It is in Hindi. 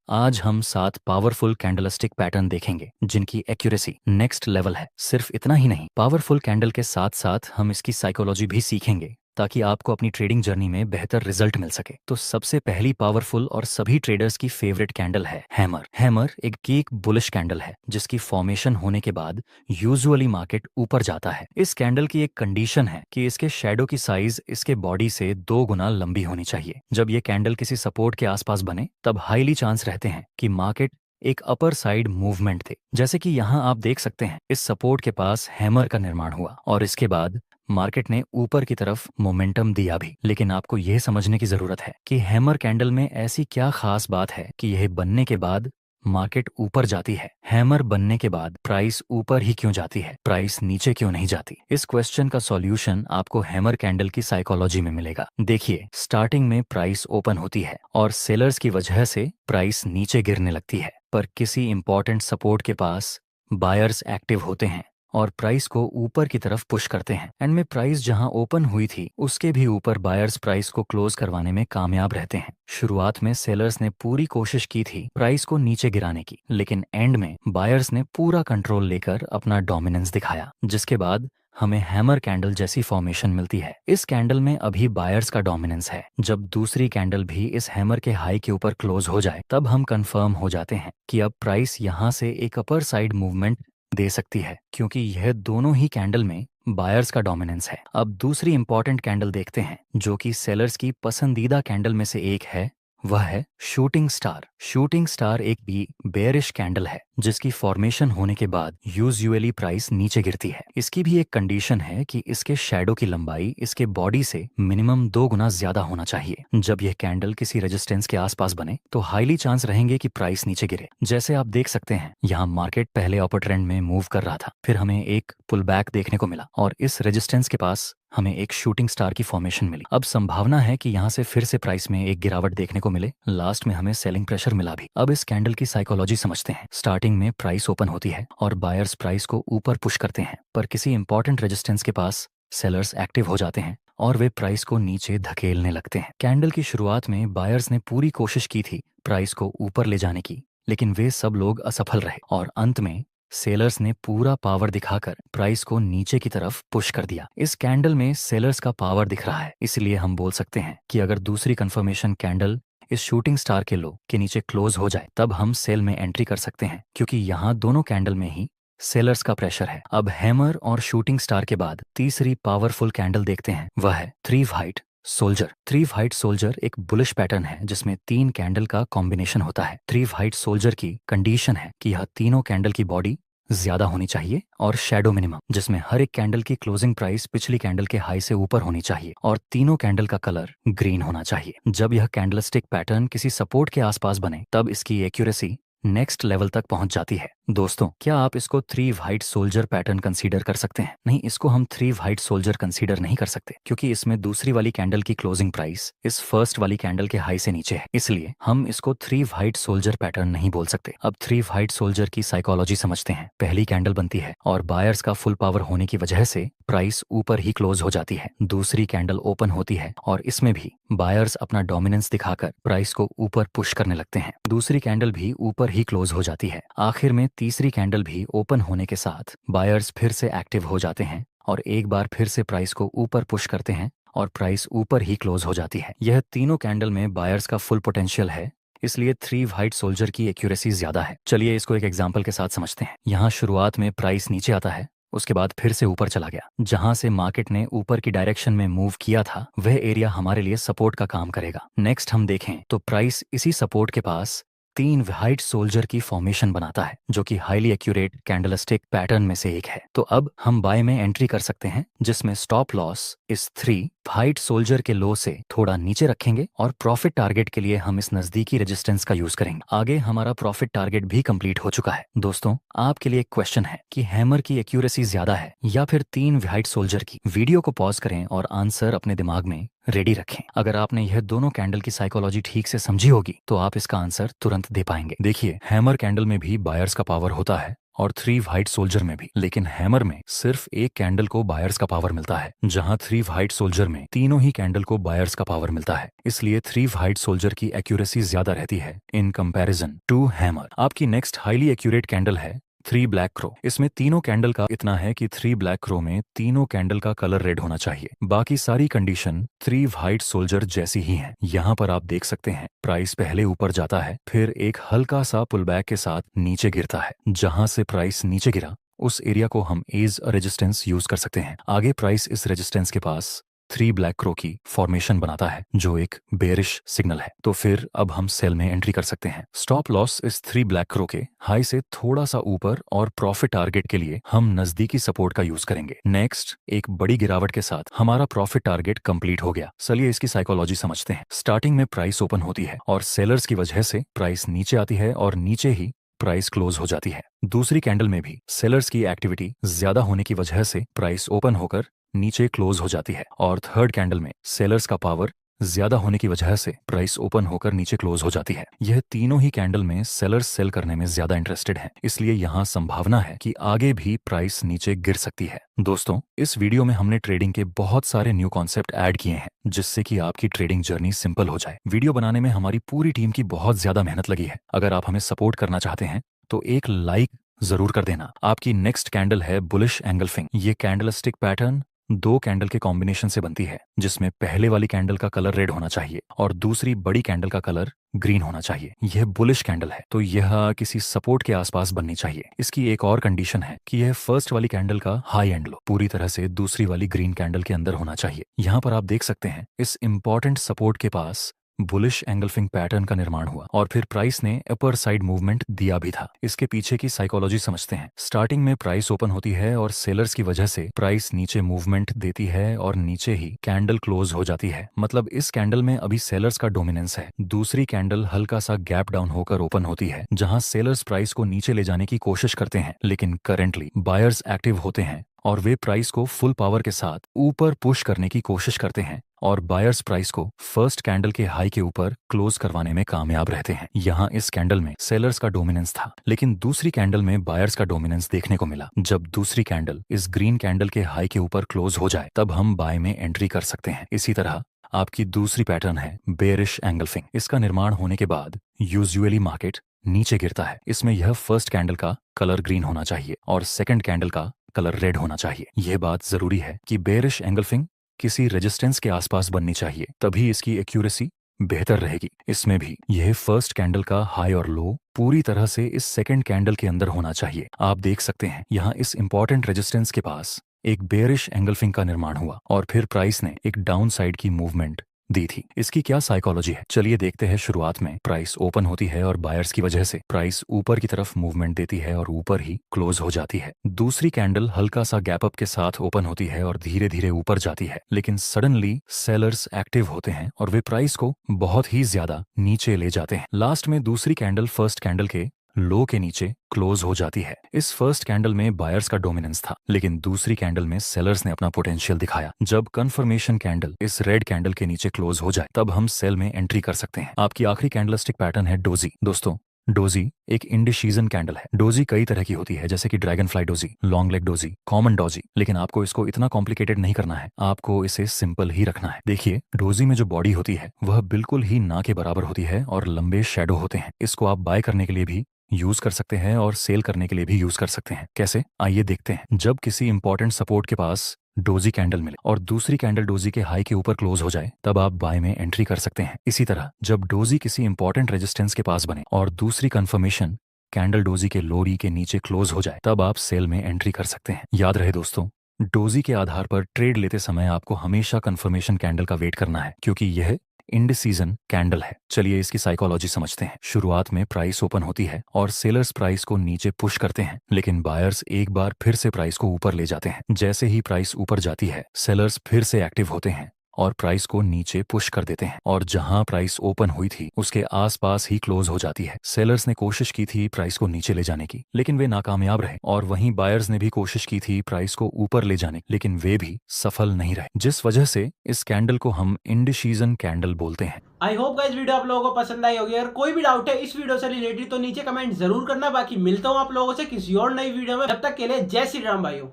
आज हम 7 पावरफुल कैंडलस्टिक पैटर्न देखेंगे जिनकी एक्यूरेसी नेक्स्ट लेवल है। सिर्फ इतना ही नहीं, पावरफुल कैंडल के साथ साथ हम इसकी साइकोलॉजी भी सीखेंगे ताकि आपको अपनी ट्रेडिंग जर्नी में बेहतर रिजल्ट मिल सके। तो सबसे पहली पावरफुल और सभी ट्रेडर्स की फेवरेट कैंडल है हैमर। हैमर एक कीक बुलिश कैंडल है जिसकी फॉर्मेशन होने के बाद यूजुअली मार्केट ऊपर जाता है। इस कैंडल की एक कंडीशन है कि इसके शेडो की साइज इसके बॉडी से 2 गुना लंबी होनी चाहिए। जब ये कैंडल किसी सपोर्ट के आसपास बने तब हाईली चांस रहते हैं कि मार्केट एक अपर साइड मूवमेंट थे, जैसे कि यहाँ आप देख सकते हैं। इस सपोर्ट के पास हैमर का निर्माण हुआ और इसके बाद मार्केट ने ऊपर की तरफ मोमेंटम दिया भी। लेकिन आपको यह समझने की जरूरत है कि हैमर कैंडल में ऐसी क्या खास बात है कि यह बनने के बाद मार्केट ऊपर जाती है। हैमर बनने के बाद प्राइस ऊपर ही क्यों जाती है, प्राइस नीचे क्यों नहीं जाती? इस क्वेश्चन का सॉल्यूशन आपको हैमर कैंडल की साइकोलॉजी में मिलेगा। देखिए, स्टार्टिंग में प्राइस ओपन होती है और सेलर्स की वजह से प्राइस नीचे गिरने लगती है, पर किसी इंपॉर्टेंट सपोर्ट के पास बायर्स एक्टिव होते हैं और प्राइस को ऊपर की तरफ पुश करते हैं। एंड में प्राइस जहां ओपन हुई थी उसके भी ऊपर बायर्स प्राइस को क्लोज करवाने में कामयाब रहते हैं। शुरुआत में सेलर्स ने पूरी कोशिश की थी प्राइस को नीचे गिराने की, लेकिन एंड में बायर्स ने पूरा कंट्रोल लेकर अपना डोमिनेंस दिखाया, जिसके बाद हमें हैमर कैंडल जैसी फॉर्मेशन मिलती है। इस कैंडल में अभी बायर्स का डोमिनेंस है। जब दूसरी कैंडल भी इस हैमर के हाई के ऊपर क्लोज हो जाए तब हम कंफर्म हो जाते हैं कि अब प्राइस यहां से एक अपर साइड मूवमेंट दे सकती है, क्योंकि यह दोनों ही कैंडल में बायर्स का डोमिनेंस है। अब दूसरी इंपॉर्टेंट कैंडल देखते हैं जो कि सेलर्स की पसंदीदा कैंडल में से एक है, वह है शूटिंग स्टार। शूटिंग स्टार एक भी बेयरिश कैंडल है जिसकी फॉर्मेशन होने के बाद यूजुअली प्राइस नीचे गिरती है। इसकी भी एक कंडीशन है कि इसके शैडो की लंबाई इसके बॉडी से मिनिमम 2 गुना ज्यादा होना चाहिए। जब यह कैंडल किसी रेजिस्टेंस के आसपास बने तो हाईली चांस रहेंगे कि प्राइस नीचे गिरे। जैसे आप देख सकते हैं, यहाँ मार्केट पहले अपर ट्रेंड में मूव कर रहा था, फिर हमें एक पुल बैक देखने को मिला और इस रेजिस्टेंस के पास हमें एक शूटिंग स्टार की फॉर्मेशन मिली। अब संभावना है कि यहाँ से फिर से प्राइस में एक गिरावट देखने को मिले। लास्ट में हमें सेलिंग प्रेशर मिला भी। अब इस कैंडल की साइकोलॉजी समझते हैं। स्टार्टिंग में प्राइस ओपन होती है और बायर्स प्राइस को ऊपर पुश करते हैं, पर किसी इंपॉर्टेंट रेजिस्टेंस के पास सेलर्स एक्टिव हो जाते हैं और वे प्राइस को नीचे धकेलने लगते हैं। कैंडल की शुरुआत में बायर्स ने पूरी कोशिश की थी प्राइस को ऊपर ले जाने की, लेकिन वे सब लोग असफल रहे और अंत में सेलर्स ने पूरा पावर दिखाकर प्राइस को नीचे की तरफ पुश कर दिया। इस कैंडल में सेलर्स का पावर दिख रहा है, इसलिए हम बोल सकते हैं कि अगर दूसरी कंफर्मेशन कैंडल इस शूटिंग स्टार के लो के नीचे क्लोज हो जाए तब हम सेल में एंट्री कर सकते हैं, क्योंकि यहाँ दोनों कैंडल में ही सेलर्स का प्रेशर है। अब हैमर और शूटिंग स्टार के बाद तीसरी पावरफुल कैंडल देखते हैं, वह है three white soldier. Three white soldier एक बुलिश पैटर्न है जिसमें 3 कैंडल का कॉम्बिनेशन होता है। थ्री व्हाइट सोल्जर की कंडीशन है कि यह तीनों कैंडल की बॉडी ज्यादा होनी चाहिए और शैडो मिनिमम, जिसमें हर एक कैंडल की क्लोजिंग प्राइस पिछली कैंडल के हाई से ऊपर होनी चाहिए और तीनों कैंडल का कलर ग्रीन होना चाहिए। जब यह कैंडलस्टिक पैटर्न किसी सपोर्ट के आसपास बने तब इसकी एक्यूरेसी नेक्स्ट लेवल तक पहुंच जाती है। दोस्तों, क्या आप इसको three white soldier pattern consider कर सकते हैं? नहीं, इसको हम थ्री व्हाइट सोल्जर कंसीडर नहीं कर सकते, क्योंकि इसमें दूसरी वाली कैंडल की क्लोजिंग प्राइस इस फर्स्ट वाली कैंडल के हाई से नीचे है, इसलिए हम इसको थ्री व्हाइट सोल्जर पैटर्न नहीं बोल सकते। अब थ्री व्हाइट सोल्जर की साइकोलॉजी समझते हैं। पहली कैंडल बनती है और बायर्स का फुल पावर होने की वजह से प्राइस ऊपर ही क्लोज हो जाती है। दूसरी कैंडल ओपन होती है और इसमें भी बायर्स अपना डोमिनेंस दिखाकर प्राइस को ऊपर पुश करने लगते हैं। दूसरी कैंडल भी ऊपर ही क्लोज हो जाती है। आखिर में तीसरी कैंडल भी ओपन होने के साथ बायर्स फिर से एक्टिव हो जाते हैं और एक बार फिर से प्राइस को ऊपर पुश करते हैं और प्राइस ऊपर ही क्लोज हो जाती है। यह तीनों कैंडल में बायर्स का फुल पोटेंशियल है, इसलिए थ्री व्हाइट सोल्जर की एक्यूरेसी ज्यादा है। चलिए इसको एक एग्जांपल के साथ समझते हैं। यहाँ शुरुआत में प्राइस नीचे आता है, उसके बाद फिर से ऊपर चला गया। जहां से मार्केट ने ऊपर की डायरेक्शन में मूव किया था वह एरिया हमारे लिए सपोर्ट का काम करेगा। नेक्स्ट हम देखें तो प्राइस इसी सपोर्ट के पास 3 व्हाइट सोल्जर की फॉर्मेशन बनाता है, जो कि हाईली एक्यूरेट कैंडलस्टिक पैटर्न में से एक है। तो अब हम बाय में एंट्री कर सकते हैं, जिसमें स्टॉप लॉस इस 3 व्हाइट सोल्जर के लो से थोड़ा नीचे रखेंगे और प्रॉफिट टारगेट के लिए हम इस नजदीकी रेजिस्टेंस का यूज करेंगे। आगे हमारा प्रॉफिट टारगेट भी कंप्लीट हो चुका है। दोस्तों, आपके लिए एक क्वेश्चन है कि हैमर की एक्यूरेसी ज्यादा है या फिर 3 व्हाइट सोल्जर की? वीडियो को पॉज करें और आंसर अपने दिमाग में रेडी रखें। अगर आपने यह दोनों कैंडल की साइकोलॉजी ठीक से समझी होगी तो आप इसका आंसर तुरंत दे पाएंगे। देखिए, हैमर कैंडल में भी बायर्स का पावर होता है और 3 व्हाइट सोल्जर में भी। लेकिन हैमर में सिर्फ एक कैंडल को बायर्स का पावर मिलता है, जहां 3 व्हाइट सोल्जर में तीनों ही कैंडल को बायर्स का पावर मिलता है। इसलिए 3 व्हाइट सोल्जर की एक्यूरेसी ज्यादा रहती है इन कंपैरिजन टू हैमर। आपकी नेक्स्ट हाईली एक्यूरेट कैंडल है 3 ब्लैक क्रो। इसमें तीनों कैंडल का इतना है कि 3 ब्लैक क्रो में तीनों कैंडल का कलर रेड होना चाहिए। बाकी सारी कंडीशन 3 व्हाइट सोल्जर जैसी ही हैं। यहाँ पर आप देख सकते हैं प्राइस पहले ऊपर जाता है, फिर एक हल्का सा पुल बैक के साथ नीचे गिरता है। जहां से प्राइस नीचे गिरा उस एरिया को हम एज रेजिस्टेंस यूज कर सकते हैं। आगे प्राइस इस रेजिस्टेंस के पास 3 ब्लैक क्रो की फॉर्मेशन बनाता है, जो एक बेरिश सिग्नल है। तो फिर अब हम सेल में एंट्री कर सकते हैं। स्टॉप लॉस इस 3 ब्लैक क्रो के हाई से थोड़ा सा ऊपर और प्रॉफिट टारगेट के लिए हम नजदीकी सपोर्ट का यूज करेंगे। नेक्स्ट एक बड़ी गिरावट के साथ हमारा प्रॉफिट टारगेट कंप्लीट हो गया। चलिए इसकी साइकोलॉजी समझते हैं। स्टार्टिंग में प्राइस ओपन होती है और सेलर्स की वजह से प्राइस नीचे आती है और नीचे ही प्राइस क्लोज हो जाती है। दूसरी कैंडल में भी सेलर्स की एक्टिविटी ज्यादा होने की वजह से प्राइस ओपन होकर नीचे क्लोज हो जाती है और थर्ड कैंडल में सेलर्स का पावर ज्यादा होने की वजह से प्राइस ओपन होकर नीचे क्लोज हो जाती है। यह तीनों ही कैंडल में सेलर्स सेल करने में ज्यादा इंटरेस्टेड हैं, इसलिए यहाँ संभावना है कि आगे भी प्राइस नीचे गिर सकती है। दोस्तों, इस वीडियो में हमने ट्रेडिंग के बहुत सारे न्यू कॉन्सेप्ट ऐड किए हैं, जिससे कि आपकी ट्रेडिंग जर्नी सिंपल हो जाए। वीडियो बनाने में हमारी पूरी टीम की बहुत ज्यादा मेहनत लगी है। अगर आप हमें सपोर्ट करना चाहते हैं तो एक लाइक जरूर कर देना। आपकी नेक्स्ट कैंडल है बुलिश एंगल्फिंग। ये कैंडलस्टिक पैटर्न 2 कैंडल के कॉम्बिनेशन से बनती है, जिसमें पहले वाली कैंडल का कलर रेड होना चाहिए और दूसरी बड़ी कैंडल का कलर ग्रीन होना चाहिए। यह बुलिश कैंडल है, तो यह किसी सपोर्ट के आसपास बननी चाहिए। इसकी एक और कंडीशन है कि यह फर्स्ट वाली कैंडल का हाई एंड लो पूरी तरह से दूसरी वाली ग्रीन कैंडल के अंदर होना चाहिए। यहाँ पर आप देख सकते हैं इस इंपॉर्टेंट सपोर्ट के पास बुलिश एंगल्फिंग पैटर्न का निर्माण हुआ और फिर प्राइस ने अपर साइड मूवमेंट दिया भी था। इसके पीछे की साइकोलॉजी समझते हैं। स्टार्टिंग में प्राइस ओपन होती है और सेलर्स की वजह से प्राइस नीचे मूवमेंट देती है और नीचे ही कैंडल क्लोज हो जाती है। मतलब इस कैंडल में अभी सेलर्स का डोमिनेंस है। दूसरी कैंडल हल्का सा गैप डाउन होकर ओपन होती है, जहां सेलर्स प्राइस को नीचे ले जाने की कोशिश करते हैं, लेकिन करेंटली बायर्स एक्टिव होते हैं और वे प्राइस को फुल पावर के साथ ऊपर पुश करने की कोशिश करते हैं और बायर्स प्राइस को फर्स्ट कैंडल के हाई के ऊपर क्लोज करवाने में कामयाब रहते हैं। यहाँ इस कैंडल में सेलर्स का डोमिनेंस था, लेकिन दूसरी कैंडल में बायर्स का डोमिनेंस देखने को मिला। जब दूसरी कैंडल इस ग्रीन कैंडल के हाई के ऊपर क्लोज हो जाए तब हम बाय में एंट्री कर सकते हैं। इसी तरह आपकी दूसरी पैटर्न है बेरिश एंगल्फिंग। इसका निर्माण होने के बाद यूजुअली मार्केट नीचे गिरता है। इसमें यह फर्स्ट कैंडल का कलर ग्रीन होना चाहिए और सेकंड कैंडल का कलर रेड होना चाहिए। यह बात जरूरी है कि बेरिश एंगल्फिंग किसी रेजिस्टेंस के आसपास बननी चाहिए, तभी इसकी एक्यूरेसी बेहतर रहेगी। इसमें भी यह फर्स्ट कैंडल का हाई और लो पूरी तरह से इस सेकंड कैंडल के अंदर होना चाहिए। आप देख सकते हैं यहाँ इस इंपॉर्टेंट रेजिस्टेंस के पास एक बेरिश एंगल्फिंग का निर्माण हुआ और फिर प्राइस ने एक डाउन साइड की मूवमेंट दी थी। इसकी क्या साइकोलॉजी है, चलिए देखते हैं। शुरुआत में प्राइस ओपन होती है और बायर्स की वजह से प्राइस ऊपर की तरफ मूवमेंट देती है और ऊपर ही क्लोज हो जाती है। दूसरी कैंडल हल्का सा गैप अप के साथ ओपन होती है और धीरे धीरे ऊपर जाती है, लेकिन सडनली सेलर्स एक्टिव होते हैं और वे प्राइस को बहुत ही ज्यादा नीचे ले जाते हैं। लास्ट में दूसरी कैंडल फर्स्ट कैंडल के लो के नीचे क्लोज हो जाती है। इस फर्स्ट कैंडल में बायर्स का डोमिनेंस था, लेकिन दूसरी कैंडल में सेलर्स ने अपना पोटेंशियल दिखाया। जब कंफर्मेशन कैंडल इस रेड कैंडल के नीचे क्लोज हो जाए तब हम सेल में एंट्री कर सकते हैं। आपकी आखिरी कैंडलस्टिक पैटर्न है डोजी। दोस्तों, डोजी एक इंडिसीजन कैंडल है। डोजी कई तरह की होती है, जैसे कि dragon fly doji, long leg doji, common doji, लेकिन आपको इसको इतना कॉम्प्लिकेटेड नहीं करना है, आपको इसे सिंपल ही रखना है। देखिए, डोजी में जो बॉडी होती है वह बिल्कुल ही ना के बराबर होती है और लंबे शेडो होते हैं। इसको आप बाय करने के लिए भी यूज कर सकते हैं और सेल करने के लिए भी यूज कर सकते हैं। कैसे, आइए देखते हैं। जब किसी इंपॉर्टेंट सपोर्ट के पास डोजी कैंडल मिले और दूसरी कैंडल डोजी के हाई के ऊपर क्लोज हो जाए तब आप बाय में एंट्री कर सकते हैं। इसी तरह जब डोजी किसी इंपॉर्टेंट रेजिस्टेंस के पास बने और दूसरी कंफर्मेशन कैंडल डोजी के लोरी के नीचे क्लोज हो जाए तब आप सेल में एंट्री कर सकते हैं। याद रहे दोस्तों, डोजी के आधार पर ट्रेड लेते समय आपको हमेशा कंफर्मेशन कैंडल का वेट करना है, क्योंकि यह इंडिसीजन कैंडल है। चलिए इसकी साइकोलॉजी समझते हैं। शुरुआत में प्राइस ओपन होती है और सेलर्स प्राइस को नीचे पुश करते हैं, लेकिन बायर्स एक बार फिर से प्राइस को ऊपर ले जाते हैं। जैसे ही प्राइस ऊपर जाती है, सेलर्स फिर से एक्टिव होते हैं और प्राइस को नीचे पुश कर देते हैं और जहां प्राइस ओपन हुई थी उसके आसपास ही क्लोज हो जाती है। सेलर्स ने कोशिश की थी प्राइस को नीचे ले जाने की, लेकिन वे नाकामयाब रहे, और वहीं बायर्स ने भी कोशिश की थी प्राइस को ऊपर ले जाने की, लेकिन वे भी सफल नहीं रहे, जिस वजह से इस कैंडल को हम इंडिसीजन कैंडल बोलते हैं। आई होप गाइस वीडियो आप लोगों को पसंद आई होगी। अगर कोई भी डाउट है इस वीडियो से रिलेटेड तो नीचे कमेंट जरूर करना। बाकी मिलता हूँ आप लोगों से किसी और नई वीडियो में, तब तक के लिए जय श्री राम भाइयों।